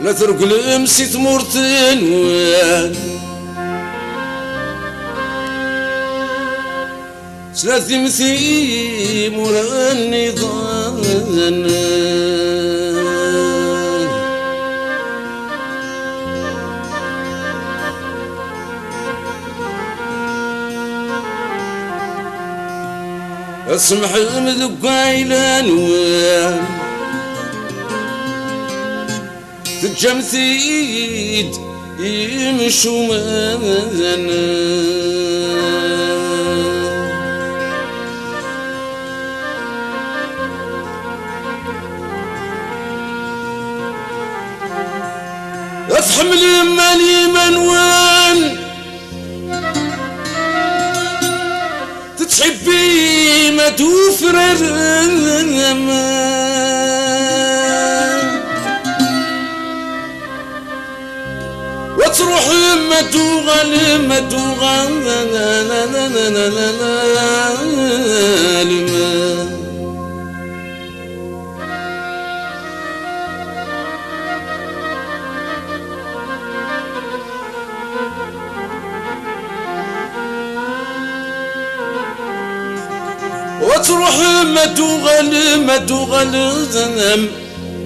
لا ترك الامسي تمر تنوان ثلاثي مثي مورا النظام اسمح المذوق عيلان تجمثيد يمشو ماذنا افحمل مالي منوان تتحبي ما توفرر وتروح ما توغل ما توغل وتروح ما توغل ما توغل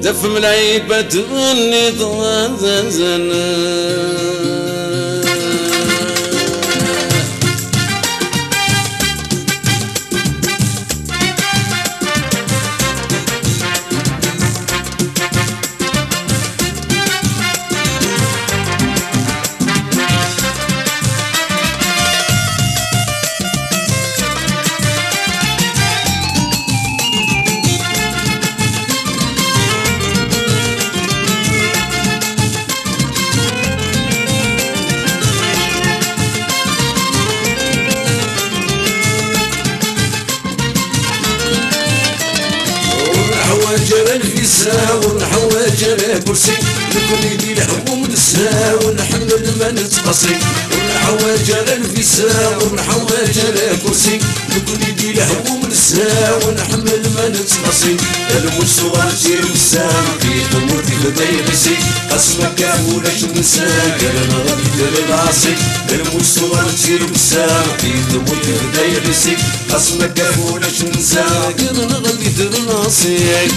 دف ملعيبة النظام جرى الفيسا ونحواج على كرسي نكون يدي الحكوم نسا ونحمل ما نتقصي ونحواج على الفيسا ونحواج على كرسي نكون يدي الحكوم نسا ونحمل ما نتقصي الموت صغار تير وسام في طموتي بداي غيسي قسمك كامولاش ننسى قال انا غادي دير العاصي الموت صغار تير وسام في طموتي بداي غيسي قسمك كامولاش ننسى قال انا غادي دير العاصي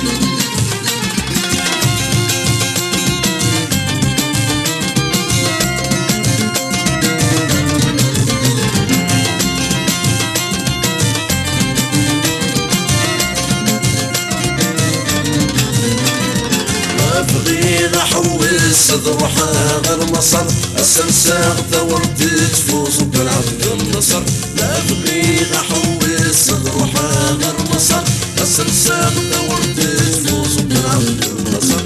بغينا حوس روحها غير مصر السمساغ ثورت تفوز بالعبد النصر لا بغينا حوس روحها غير مصر السمساغ ثورت تفوز بالعبد النصر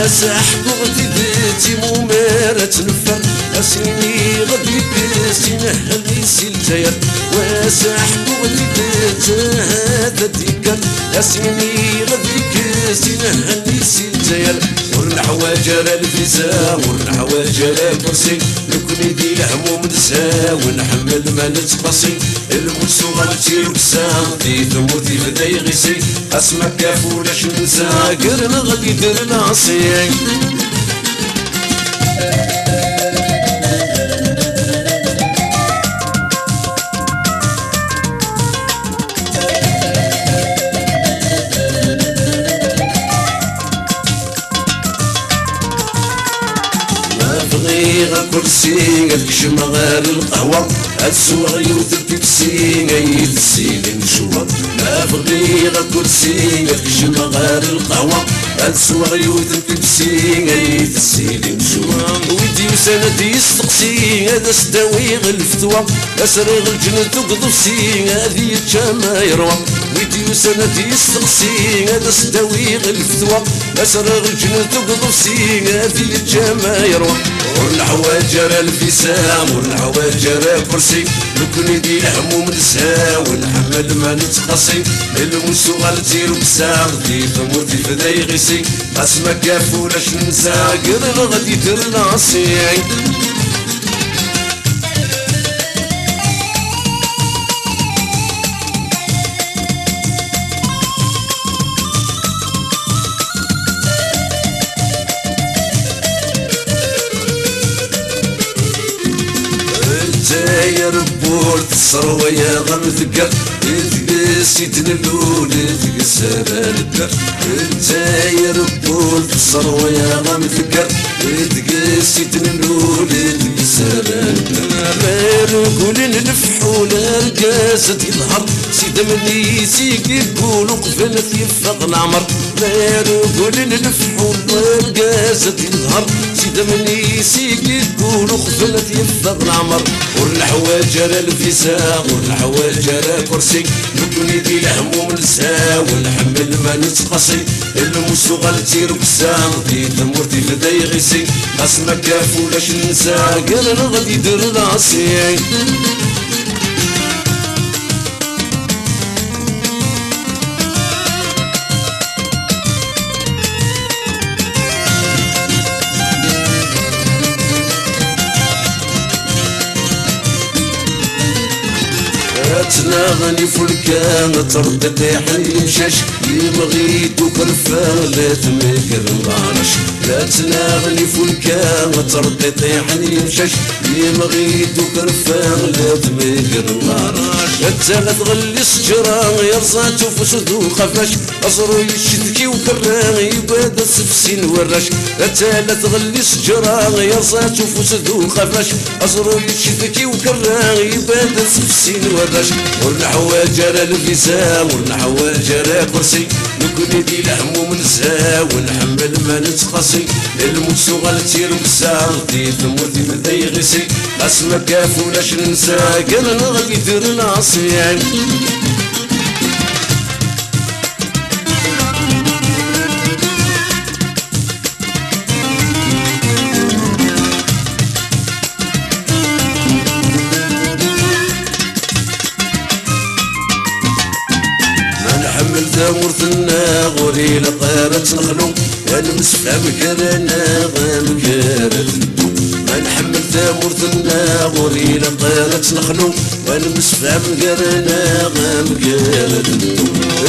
ساحب غدي بيتي ممارة نفر اسيني غدي بيتي نهلي سلتير وساحب غدي بيتي هذا ديكر اسيني غدي بيتي نهلي سلتير والحواج على الفيزا والحواج على الكرسي لكن يدي الهموم نسا ونحمل ما نتقصي الموت صغار تير وسام في ثموتي بدا يغيسي اسمك كافولاش ننسى قرن غادي دير العصي كرسي قالك شمغال القهوة السوغ يوثب تبسي غيث السين نشوى ما بغي غا كرسي غتكشم غار القهوة السوغ يوثب تبسي غيث السين نشوى ويدي وسندي يستقسي هذا سداوي غالفتوى أسرغ الجنة وقضوسي هذه الجامع يروى ويدي وسندي يستقسي هذا سداوي غالفتوى أسرغ الجنة وقضوسي هذه الجامع يروى والحواج راه الفسام والحواج راه كرسي لكن يدي الحموم نسها ونحمل ما نتقصي المسو غالتير وكسار دي ثموتي فداي غيسي اسما كافولاش ننسى قرر غادي دير ناصي يا ربول تصروا يا غم ذكر تقسي تنلول تقسى بالدر انت يا ربول تصروا يا غم ذكر تقسي تنلول تقسى بالدر قول نلفحوا لرقاسة يظهر سيدا مني سيكي يقول قفلت يفق العمر قول نلفحوا لرقاسة يظهر سيدا مني سيكي يقول قفلت يفق العمر والحواج راه الفساق والحواج راه كرسي نكون يدي الهموم نسها ونحمل ما نتقصي المسو غالتير وكسام دي ثمورتي فداي غيسي اسما كافولاش ننسى قال غادي يدير راسي تناغني فلكان ترد طيحني مشاش يبغيتو كرفان لا تمكر مغارش لا تناغني فلكان ترد طيحني مشاش يبغيتو كرفان لا تمكر مغارش حتى لا تغلي الشجرة يرزاتو فسدو خفاش أصرو يشدكي وكران يبادا سفسين وراش حتى لا تغلي الشجرة يرزاتو فسدو خفاش أصرو يشدكي وكران يبادا سفسين وراش والحواج راه الفسام والحواج راه كرسي نكون يدي الهموم نسها ونحمل ما نتقصي الموسو غالتير وكسار دي ثمورتي بداي غيسي اسما كافولاش ننسى قال غادي يدير ناصي ورثنا غوري لقارة نخلو انا مسفهم كرانا غامكارة ما نحمل ورثنا غوري لقارة نخلو وانا مسفهم كرانا غامكارة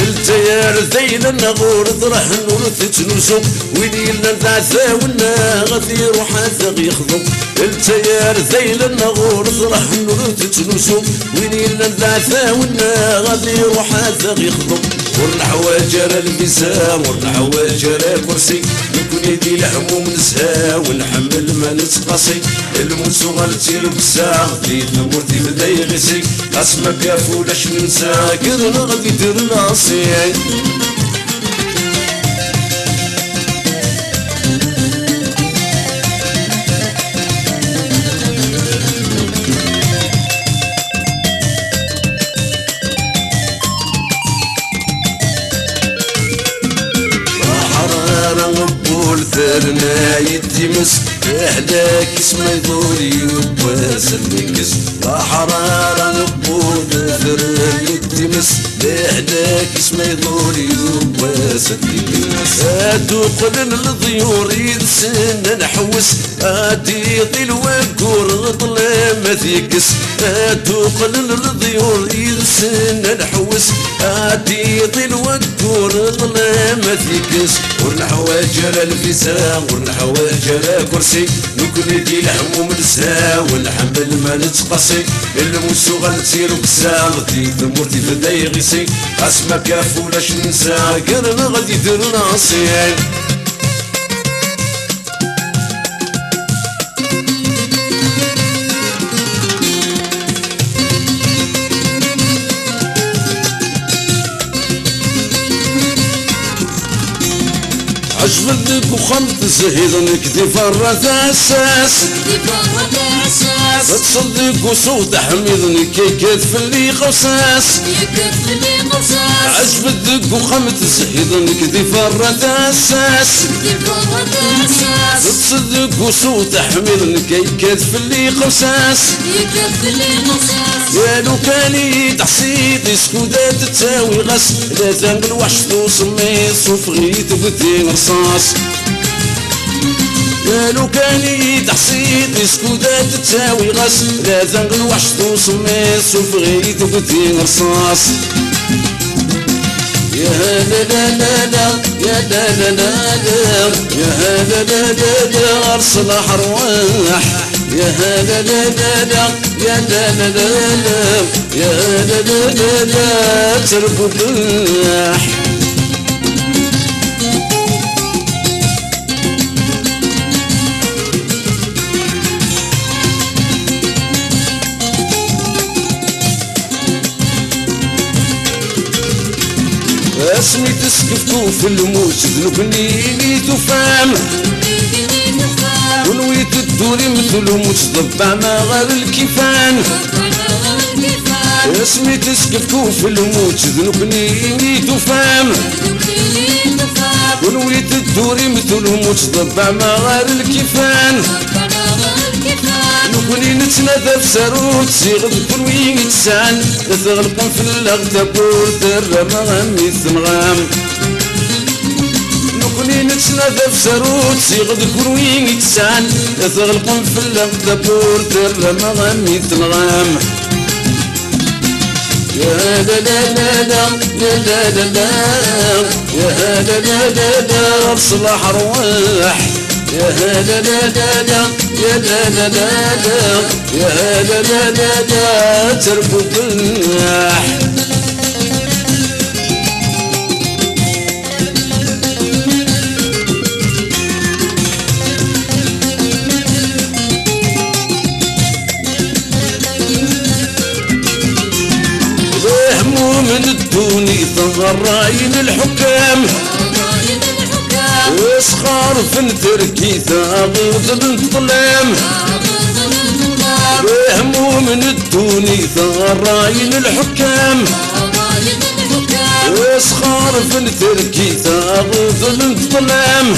التيار ذيل النغور ضرح نورث تنوسو ويلي النعثا والنا غادي يروح ثاغ يخضو التيار ذيل النغور ضرح نورث تنوسو ويلي النعثا والنا غادي يروح ثاغ يخضو والحواج راه الفسام والحواج راه كرسي نكون يدي الهموم نسها ونحمل ما نتقصي الموسو غالتير وكسا دي ثمورتي بداي غيسي اسما كافولاش ننسى كرنا غادي يدير ناصي ثرنا يتمس احداك اسمه يدور يباس المكس حرارة نقود ثرنا يتمس احداك اسمه يدور يباس المكس ادوقن الضيور يدسن نحوس ادي طيل وكور طلع ثيكس ادوقن الضيور يدسن نحوس ادي طيل وكور طلع ثيكس والحواج راه الفسام والحواج راه كرسي نكون يدي الهموم نسها ونحمل ما نتقصي الموسو غالتير وكسا دي ثمورتي فداي غيسي اسما كافولاش ننسى كرنا غادي يدير ناصي عجبتك وخمت زهيدنك دي فرات اساس تصدق وصوت حميدني كي كتف اللي قصاص عجبتك وخمت زهيدنك دي فرات اساس تصدق وصوت حميدني كي كتف اللي قصاص يا لو كان يتحسيد سكودات تساوي غس لا تنقل وحش توصميص وفغيت بدي رصاص يا لو كان يتحسيد سكودات تساوي غس لا تنقل وحش توصميص وفغيت بدي رصاص يا لا لا لا لا يا لا لا لا لا يا لا لا لا لا ارسل ارواح يا لا لا لا لا يا لا لا لا لا يا لا لا لا لا تربو بالراح اسمي تسكفتو في الموت ذنبني تفهم ونويت الدوري مثل الموت ضبع ما غير الكيفان اسمي تسكفتو في الموت ذنبني تفهم ونويت الدوري مثل الموت ضبع ما غير الكيفان نكوني نتنادى في ساروت سيغد كل وين يتسعن تغلقن في الأغداب والدرة ما غامي الثمغام نكوني نتنادى في ساروت سيغد كل وين يتسعن تغلقن في الأغداب والدرة ما غامي الثمغام يا لا لا لا لا يا لا لا لا يا لا لا لا لا صلاح رواح يا لا لا لا لا يا لا لا لا لا يا لا لا لا لا تربو بالراح من الدوني ثغراين الحكام واسخار في تركي ثاغوت بنت ظلام هموم من الدوني ثغراين الحكام واسخار في تركي ثاغوت بنت ظلام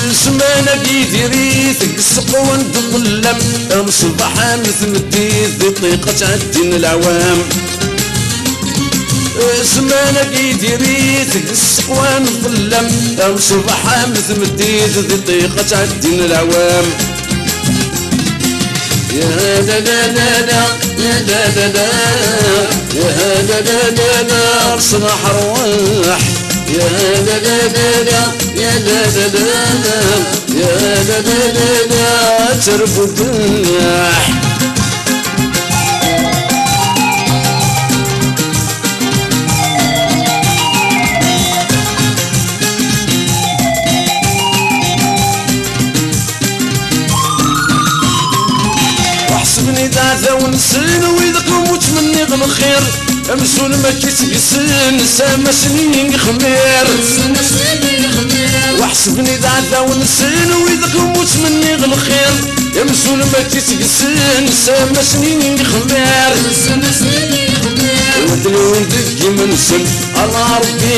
الزمان قيدي ريثك السقوان تظلم مصباح مثل الديث طيقة تعدين العوام زمان قيدي ريثك السقوان تظلم مصباح مثل الديث طيقة تعدين العوام يا لا لا لا لا يا لا لا لا يا لا لا لا لا ارسل ارواح يا لا لا لا لا يا لا لا لا لا يا لا لا لا لا تربو بالراح واحسبني دعثة ونسين وإذا كنت مني غم الخير امسون ما كيتقسن سما سنين خمير واحسبني دعثة ونسين وإذا كنت مني غم الخير امسون ما كيتقسن سما سنين خمير ودلون دقي منسن على ربي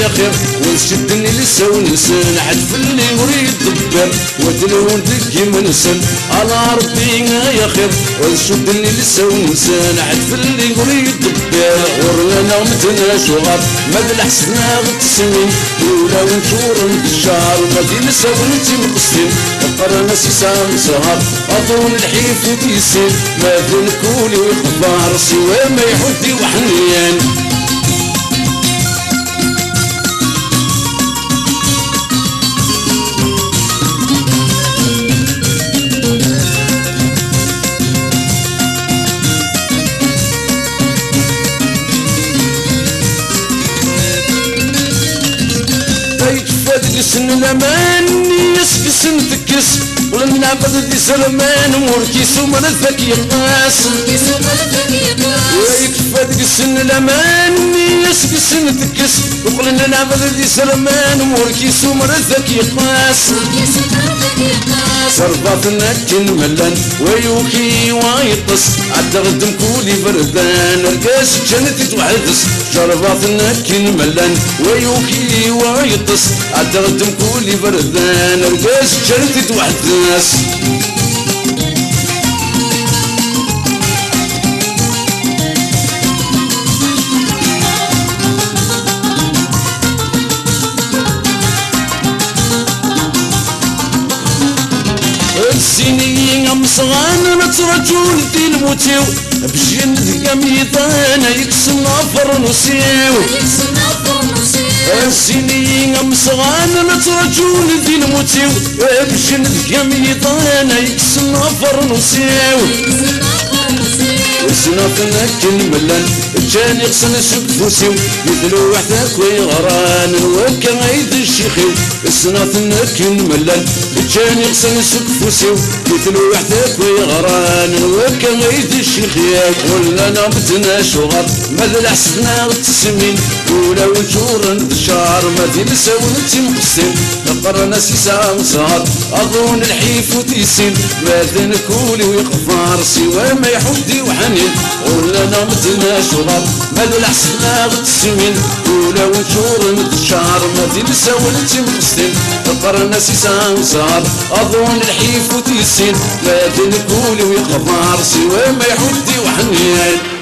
يا خير ونشدني لسا ونسن عدف اللي يريد دبر ودلون دقي منسن على ربي يا خير ونشدني لسا ونسن عدف اللي يريد دبر ورنا متنا شغار ما بالحسنا غتسمين ولا ونشور بالشعر غادي نسا ونتي مقصين قرنا سيسام سهر اظن الحيف وديسين ما بين كولي وخبار سوا ما يحدي وحنيان سن الامان يسكس نتكس ولن نعبد دي سلمان موركيس ومن الذكي يقاس ويكفى ديك سن الامان يسكس نتكس وقلنا نعبد ذي سرمان موركيس ومرثك يقاس صرفاتنا كن ملان ويوكي وايطس عد غدم كولي بردان رقاس جنتي توحدس صرفاتنا كن ملان ويوكي وايطس عد غدم كولي بردان رقاس جنتي توحدس السنين مصغان نترجون دي الموتيو بجن ذي ميطانا يكسم نفر نسيو السنين مصغان نترجون دي الموتيو بجن ذي ميطانا يكسم نفر نسيو سنافنا كن ملان جاني غصن سكفوسيو يدلو وحدك ويغران وكا غيد الشيخيو سنافنا كن ملان جاني غصن سكفوسيو يدلو وحدك ويغران وكا غيد الشيخيو ولا نبتنا شغر ماذا لحسنا التسمين ولا وجورا الشعر ماذا لساون تمقسم نقرنا سيسا صار اظن الحيف وتيسين ماذا نكولي ويقفار سوى ما يحودي وحنين ولا نمتنا شغل ماذا لحسنا التسمين ولا وجورا الشعر ماذا لساون تمقسم نقرنا سيسا صار اظن الحيف وتيسين ماذا نكولي ويقفار سوى ما يحودي وحنين